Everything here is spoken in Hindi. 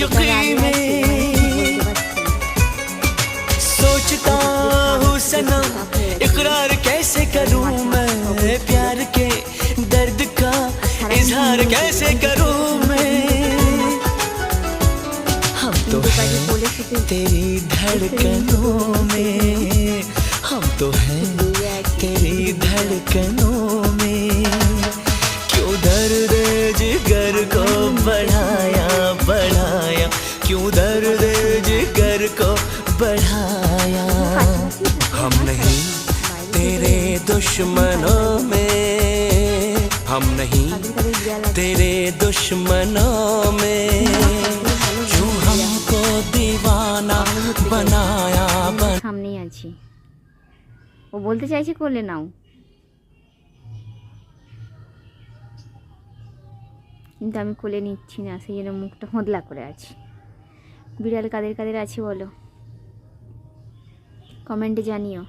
आशिकी में सोचता हूँ सनम इकरार कैसे करूँ मैं, प्यार के दर्द का इजहार कैसे करूँ मैं। हम तो हैं तेरी धड़कनों में, हम तो हैं तेरी धड़कनों में। क्यों दर्द जिगर को बढ़ाया बढ़ाया, क्यों दर्द जिगर को बढ़ाया। हम नहीं तेरे दुश्मनों में, हम नहीं तेरे दुश्मनों में। क्यों हमको दीवाना बनाया সামনেই আছি, ও বলতে চাইছে কোলে নাও, কিন্তু আমি কোলে নিচ্ছি না, সেই জন্য মুখটা হোঁদলা করে আছি। বিড়াল কাদের কাদের আছে বলো, কমেন্টে জানিও।